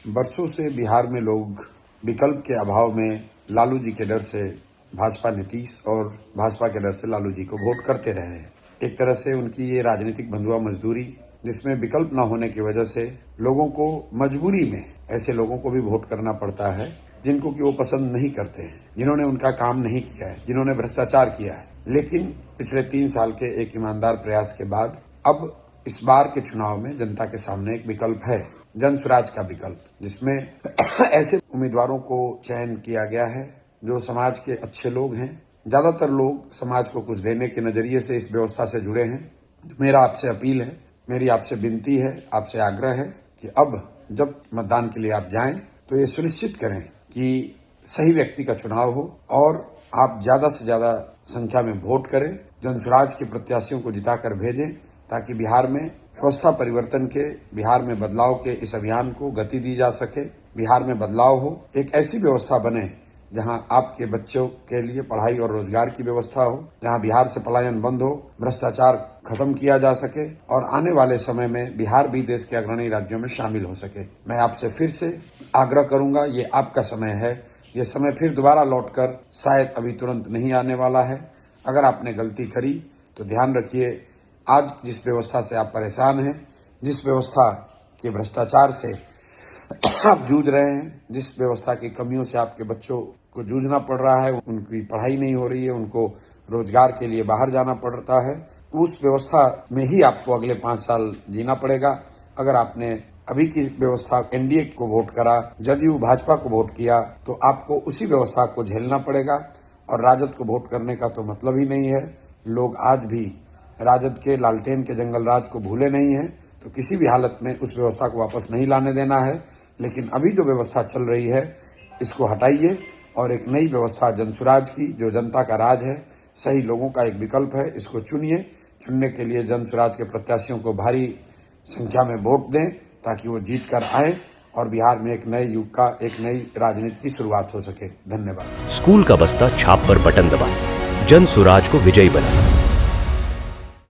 बरसों से बिहार में लोग विकल्प के अभाव में लालू जी के डर से भाजपा नीतीश और भाजपा के डर से लालू जी को वोट करते रहे हैं। एक तरह से उनकी ये राजनीतिक बंधुआ मजदूरी, जिसमें विकल्प न होने की वजह से लोगों को मजबूरी में ऐसे लोगों को भी वोट करना पड़ता है जिनको कि वो पसंद नहीं करते हैं, जिन्होंने उनका काम नहीं किया है, जिन्होंने भ्रष्टाचार किया है। लेकिन पिछले 3 साल के एक ईमानदार प्रयास के बाद अब इस बार के चुनाव में जनता के सामने एक विकल्प है, जन स्वराज का विकल्प, जिसमें ऐसे उम्मीदवारों को चयन किया गया है जो समाज के अच्छे लोग हैं। ज्यादातर लोग समाज को कुछ देने के नजरिए से इस व्यवस्था से जुड़े हैं। मेरा आपसे अपील है, मेरी आपसे विनती है, आपसे आग्रह है कि अब जब मतदान के लिए आप जाएं तो ये सुनिश्चित करें कि सही व्यक्ति का चुनाव हो और आप ज्यादा से ज्यादा संख्या में वोट करें, जन स्वराज के प्रत्याशियों को जिताकर भेजें, ताकि बिहार में व्यवस्था परिवर्तन के, बिहार में बदलाव के इस अभियान को गति दी जा सके। बिहार में बदलाव हो, एक ऐसी व्यवस्था बने जहां आपके बच्चों के लिए पढ़ाई और रोजगार की व्यवस्था हो, जहां बिहार से पलायन बंद हो, भ्रष्टाचार खत्म किया जा सके और आने वाले समय में बिहार भी देश के अग्रणी राज्यों में शामिल हो सके। मैं आपसे फिर से आग्रह करूंगा, ये आपका समय है, ये समय फिर दोबारा लौटकर शायद अभी तुरंत नहीं आने वाला है। अगर आपने गलती करी तो ध्यान रखिए, आज जिस व्यवस्था से आप परेशान हैं, जिस व्यवस्था के भ्रष्टाचार से आप जूझ रहे हैं, जिस व्यवस्था की कमियों से आपके बच्चों को जूझना पड़ रहा है, उनकी पढ़ाई नहीं हो रही है, उनको रोजगार के लिए बाहर जाना पड़ता है, उस व्यवस्था में ही आपको अगले 5 साल जीना पड़ेगा। अगर आपने अभी की व्यवस्था एनडीए को वोट करा, जदयू भाजपा को वोट किया, तो आपको उसी व्यवस्था को झेलना पड़ेगा और राजद को वोट करने का तो मतलब ही नहीं है। लोग आज भी राजद के लालटेन के जंगल राज को भूले नहीं है, तो किसी भी हालत में उस व्यवस्था को वापस नहीं लाने देना है। लेकिन अभी जो व्यवस्था चल रही है, इसको हटाइए और एक नई व्यवस्था जन स्वराज की, जो जनता का राज है, सही लोगों का एक विकल्प है, इसको चुनिए। चुनने के लिए जन स्वराज के प्रत्याशियों को भारी संख्या में वोट दें ताकि वो जीत कर आए और बिहार में एक नए युग का, एक नई राजनीति की शुरुआत हो सके। धन्यवाद। स्कूल का बस्ता छाप पर बटन दबाएं, जन स्वराज को विजयी बनाएं।